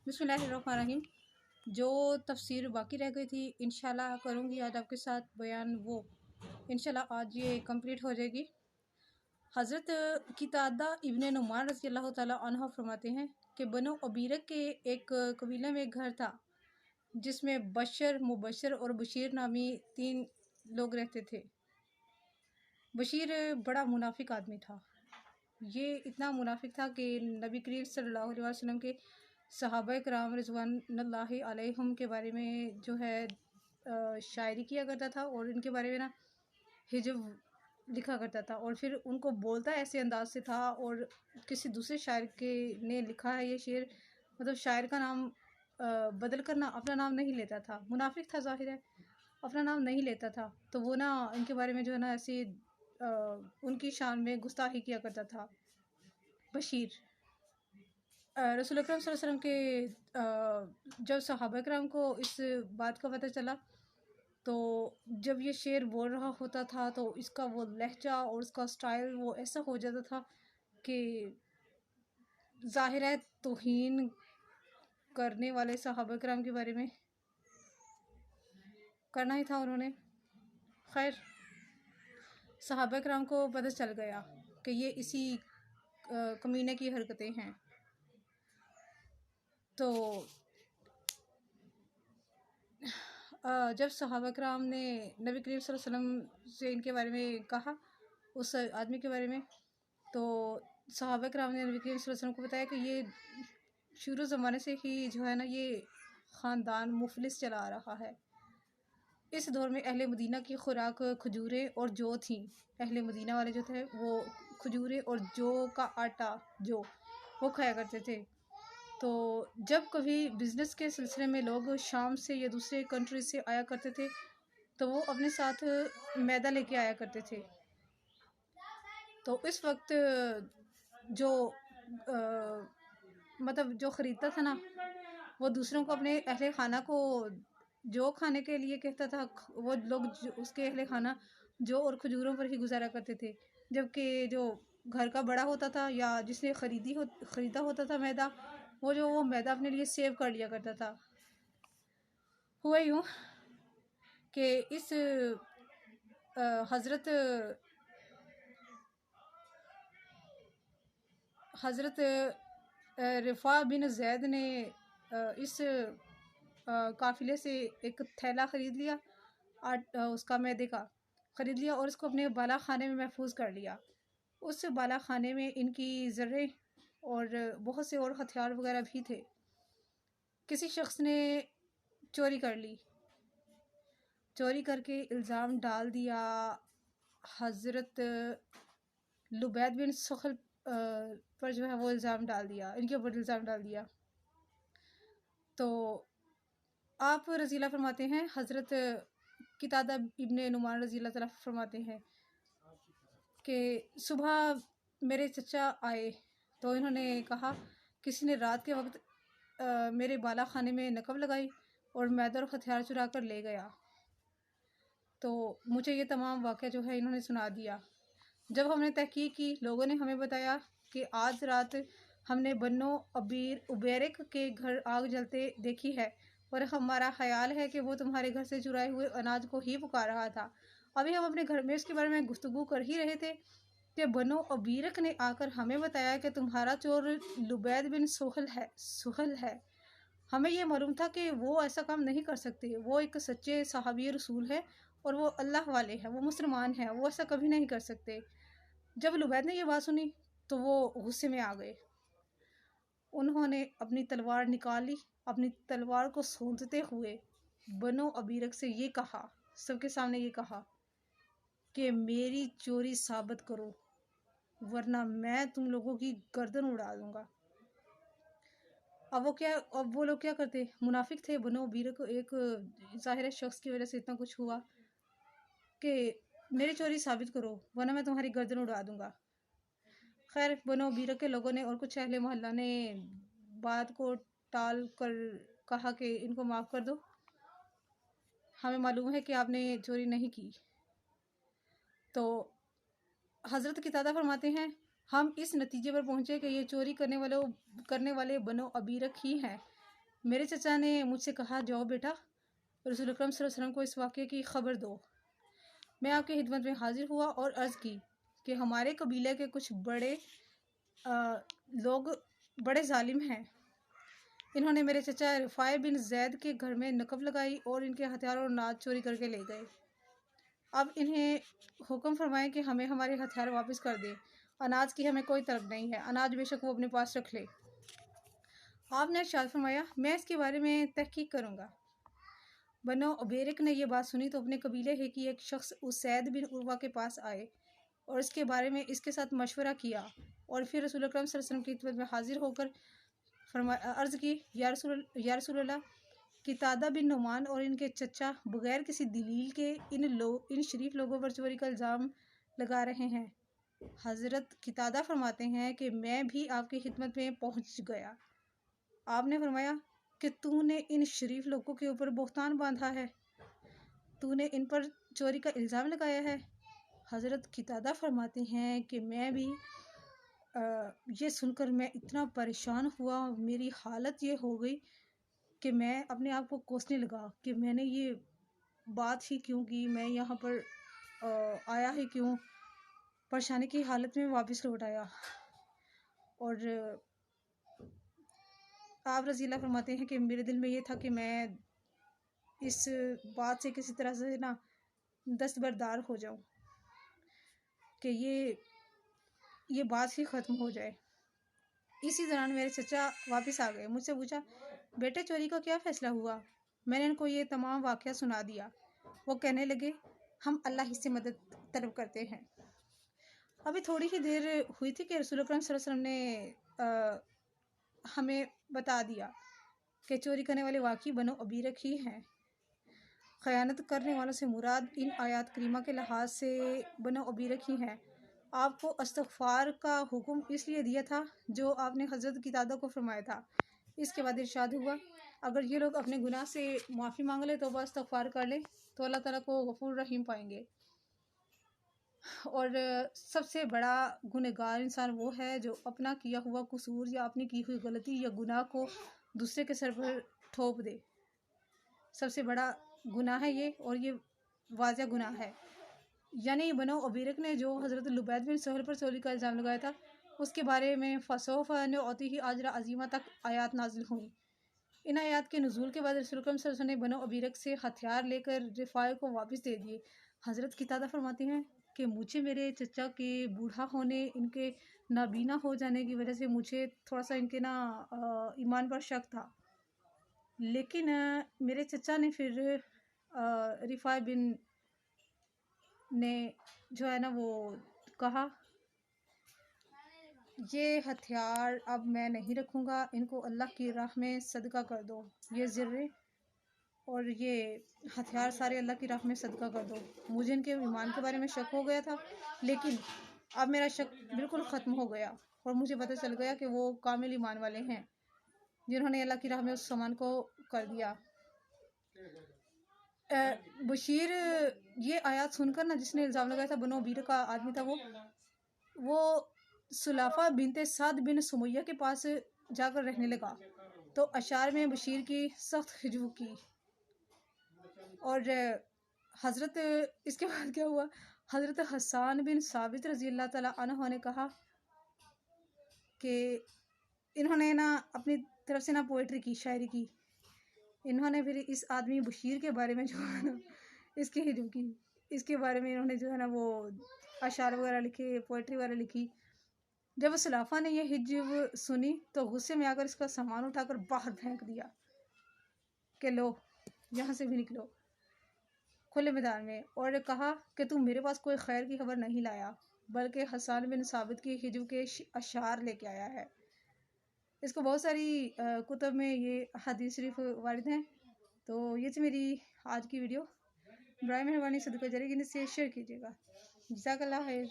बिस्मिल्लाहिर्रहमानिर्रहीम। जो तफसीर बाकी रह गई थी इंशाल्लाह करूँगी आज आपके साथ बयान, वो इंशाल्लाह आज ये कंप्लीट हो जाएगी। हज़रत क़तादा इब्न नुमान रज़ी अल्लाह ताला अन्हु फरमाते हैं कि बनो अबीरक के एक कबीले में एक घर था जिसमें बशर, मुबशर और बशीर नामी 3 लोग रहते थे। बशीर बड़ा मुनाफिक आदमी था। ये इतना मुनाफिक था कि नबी करीम सल्लल्लाहु अलैहि वसल्लम के सहाबा कराम रिज़वानुल्लाहि अलैहिम के बारे में जो है शायरी किया करता था और इनके बारे में ना हिजब लिखा करता था, और फिर उनको बोलता ऐसे अंदाज से था। और किसी दूसरे शायर के ने लिखा है ये शेर, मतलब शायर का नाम बदल कर ना अपना नाम नहीं लेता था। मुनाफिक था, ज़ाहिर है अपना नाम नहीं लेता था। तो वो ना इनके बारे में जो है ना ऐसी उनकी शान में गुस्ताखी किया करता था। बशीर रसूल अकरम सल्लल्लाहु अलैहि वसल्लम के जब सहाबा कराम को इस बात का पता चला, तो जब ये शेर बोल रहा होता था तो इसका वो लहजा और उसका स्टाइल वो ऐसा हो जाता था कि ज़ाहिर है तौहीन करने वाले सहाबा कराम के बारे में करना ही था उन्होंने। खैर, सहाबा कराम को पता चल गया कि ये इसी कमीने की हरकतें हैं। तो जब सहाबा कराम ने नबी करीम सल्लल्लाहु अलैहि वसल्लम से इनके बारे में कहा, उस आदमी के बारे में, तो सहाबा कराम ने नबी करीम सल्लल्लाहु अलैहि वसल्लम को बताया कि ये शुरू ज़माने से ही जो है ना ये ख़ानदान मुफलिस चला आ रहा है। इस दौर में अहले मदीना की खुराक खजूरें और जौ थी। अहले मदीना वाले जो थे वो खजूरें और जौ का आटा जो वो खाया करते थे। तो जब कभी बिज़नेस के सिलसिले में लोग शाम से या दूसरे कंट्री से आया करते थे तो वो अपने साथ मैदा लेके आया करते थे। तो इस वक्त जो मतलब जो ख़रीदता था ना, वो दूसरों को अपने अहले खाना को जो खाने के लिए कहता था, वो लोग उसके अहले खाना जो और खजूरों पर ही गुजारा करते थे। जबकि जो घर का बड़ा होता था या जिसने ख़रीदा होता था मैदा, वो मैदा अपने लिए सेव कर लिया करता था। हुआ यूँ कि इस हज़रत रिफ़ा बिन ज़ैद ने इस काफ़िले से एक थैला ख़रीद लिया, उसका मैदे का ख़रीद लिया और इसको अपने बाला खाने में महफूज कर लिया। उस बाला खाने में इनकी ज़र्रें और बहुत से और हथियार वगैरह भी थे। किसी शख्स ने चोरी कर ली, चोरी करके इल्ज़ाम डाल दिया हज़रत लुबैद बिन सुखल पर जो है वो इल्ज़ाम डाल दिया, इनके ऊपर इल्ज़ाम डाल दिया। तो आप रज़ीला फरमाते हैं, हज़रत क़तादा इब्न नुमान रज़ीला तआला फरमाते हैं कि सुबह मेरे चचा आए तो इन्होंने कहा किसी ने रात के वक्त मेरे बाला खाने में नकब लगाई और मैदा और हथियार चुरा कर ले गया। तो मुझे ये तमाम वाक़या जो है इन्होंने सुना दिया। जब हमने तहकीक की, लोगों ने हमें बताया कि आज रात हमने बन्नो उबैरिक के घर आग जलते देखी है और हमारा ख्याल है कि वो तुम्हारे घर से चुराए हुए अनाज को ही पुकार रहा था। अभी हम अपने घर में इसके बारे में गुफ्तगू कर ही रहे थे कि बनो अबीरक ने आकर हमें बताया कि तुम्हारा चोर लुबैद बिन सुहल है। हमें ये मालूम था कि वो ऐसा काम नहीं कर सकते, वो एक सच्चे सहाबी रसूल है और वो अल्लाह वाले हैं, वो मुसलमान हैं, वो ऐसा कभी नहीं कर सकते। जब लुबैद ने ये बात सुनी तो वो गुस्से में आ गए। उन्होंने अपनी तलवार निकाल ली। अपनी तलवार को सूंघते हुए बनो अबीरक से ये कहा, सबके सामने ये कहा कि मेरी चोरी साबित करो वरना मैं तुम लोगों की गर्दन उड़ा दूंगा। अब वो लोग क्या करते, मुनाफिक थे। बनो अबीरक एक ज़ाहिर शख्स की वजह से इतना कुछ हुआ कि मेरी चोरी साबित करो वरना मैं तुम्हारी गर्दन उड़ा दूंगा। खैर, बनो अबीरक के लोगों ने और कुछ अहले मोहल्ला ने बात को टाल कर कहा कि इनको माफ़ कर दो, हमें मालूम है कि आपने चोरी नहीं की। तो हज़रत क़तादा फरमाते हैं, हम इस नतीजे पर पहुँचे कि ये चोरी करने वाले बनो अबीरक ही हैं। मेरे चचा ने मुझसे कहा, जाओ बेटा, रसूल अकरम सल्लल्लाहु अलैहि वसल्लम को इस वाक़े की खबर दो। मैं आपकी खिदमत में हाजिर हुआ और अर्ज़ की कि हमारे कबीले के कुछ लोग बड़े जालिम हैं। इन्होंने मेरे चचा रिफ़ाई बिन ज़ैद के घर में नकब लगाई और इनके हथियार और अनाज चोरी करके ले गए। अब इन्हें हुक्म फरमाएं कि हमें हमारे हथियार वापस कर दें। अनाज की हमें कोई तलब नहीं है, अनाज बेशक वो अपने पास रख ले। आपने इरशाद फरमाया, मैं इसके बारे में तहकीक करूँगा। बनो उबैरिक ने यह बात सुनी तो अपने कबीले है कि एक शख्स उसैद बिन उर्वा के पास आए और इसके बारे में इसके साथ मशवरा किया और फिर रसूल अकरम सल्लल्लाहु अलैहि वसल्लम की खिदमत में हाजिर होकर अर्ज़ की, या रसूल अल्लाह, क़तादा बिन नुमान और इनके चचा बगैर किसी दलील के इन शरीफ लोगों पर चोरी का इल्ज़ाम लगा रहे हैं। हज़रत क़तादा फरमाते हैं कि मैं भी आपकी खिदमत में पहुंच गया। आपने फरमाया कि तूने इन शरीफ लोगों के ऊपर बहतान बांधा है, तूने इन पर चोरी का इल्ज़ाम लगाया है। हज़रत क़तादा फरमाते हैं कि मैं भी ये सुनकर मैं इतना परेशान हुआ, मेरी हालत ये हो गई कि मैं अपने आप को कोसने लगा कि मैंने ये बात ही क्यों की, मैं यहाँ पर आया ही क्यों। परेशानी की हालत में वापस लौट आया। और आप रज़ी अल्लाह फरमाते हैं कि मेरे दिल में ये था कि मैं इस बात से किसी तरह से ना दस्तबरदार हो जाऊं कि ये बात ही ख़त्म हो जाए। इसी दौरान मेरे चचा वापस आ गए। मुझसे पूछा, बेटे चोरी का क्या फ़ैसला हुआ? मैंने इनको ये तमाम वाक़या सुना दिया। वो कहने लगे, हम अल्लाह ही से मदद तलब करते हैं। अभी थोड़ी ही देर हुई थी कि रसूल अकरम सल्लल्लाहु अलैहि वसल्लम ने हमें बता दिया कि चोरी करने वाले वाक़ई बनो उबैरिक ही हैं। ख़यानत करने वालों से मुराद इन आयात करीमा के लिहाज से बनो उबैरिक ही हैं। आपको इस्तग़फ़ार का हुक्म इसलिए दिया था जो आपने हज़रत क़तादा को फरमाया था। इसके बाद इरशाद हुआ, अगर ये लोग अपने गुनाह से माफ़ी मांग ले, तौबा इस्तग़फ़ार कर ले तो अल्लाह ताला को गफ़ूर रहीम पाएंगे। और सबसे बड़ा गुनहगार इंसान वो है जो अपना किया हुआ कसूर या अपनी की हुई गलती या गुनाह को दूसरे के सर पर थोप दे। सबसे बड़ा गुनाह है ये, और ये वाज़िह गुनाह है। यानी बनो उबैरिक ने जो हज़रत लुबैद बिन सहल पर चोरी का इल्ज़ाम लगाया था, उसके बारे में फ़सौफ़ा नुअतीही अजरा अज़ीमा तक आयात नाज़िल हुई। इन आयात के नुज़ूल के बाद रसूल अकरम सल्लल्लाहु अलैहि वसल्लम ने बनो उबैरिक से हथियार लेकर रिफ़ाई को वापस दे दिए। हज़रत क़तादा फरमाते हैं कि मुझे मेरे चचा के बूढ़ा होने, इनके नाबीना हो जाने की वजह से मुझे थोड़ा सा इनके ईमान पर शक था। लेकिन मेरे चचा ने फिर रिफ़ाई बिन ने जो है ना वो कहा, ये हथियार अब मैं नहीं रखूँगा, इनको अल्लाह की राह में सदका कर दो। ये ज़र्रे और ये हथियार सारे अल्लाह की राह में सदका कर दो। मुझे इनके ईमान के बारे में शक हो गया था, लेकिन अब मेरा शक बिल्कुल ख़त्म हो गया और मुझे पता चल गया कि वो कामिल ईमान वाले हैं जिन्होंने अल्लाह की राह में उस सामान को कर दिया। बशीर ये आयत सुनकर ना, जिसने इल्ज़ाम लगाया था बनो उबैरिक का आदमी था, वो सुलाफा बिनते साद बिन सुमैया के पास जाकर रहने लगा तो अशार में बशीर की सख्त खिजू की। और हज़रत इसके बाद क्या हुआ, हज़रत हसन बिन साबित रज़ी अल्लाह तआला अन्हु ने कहा कि इन्होंने ना अपनी तरफ से ना पोइट्री की, शायरी की। इन्होंने फिर इस आदमी बशीर के बारे में जो है ना इसकी हिजू की, इसके बारे में इन्होंने जो है ना वो अशार वगैरह लिखे, पोइट्री वगैरह लिखी। जब सुलाफा ने यह हिजब सुनी तो गुस्से में आकर इसका सामान उठाकर बाहर फेंक दिया कि लो यहाँ से भी निकलो खुले मैदान में, और कहा कि तुम मेरे पास कोई खैर की खबर नहीं लाया बल्कि हसन बिन साबित की हिजब के अशार लेके आया है। इसको बहुत सारी कुतुब में ये हदीस शरीफ वारिद हैं। तो ये थी मेरी आज की वीडियो। बराए मेहरबानी सदका जारी से शेयर कीजिएगा। जज़ाकल्लाह खैर।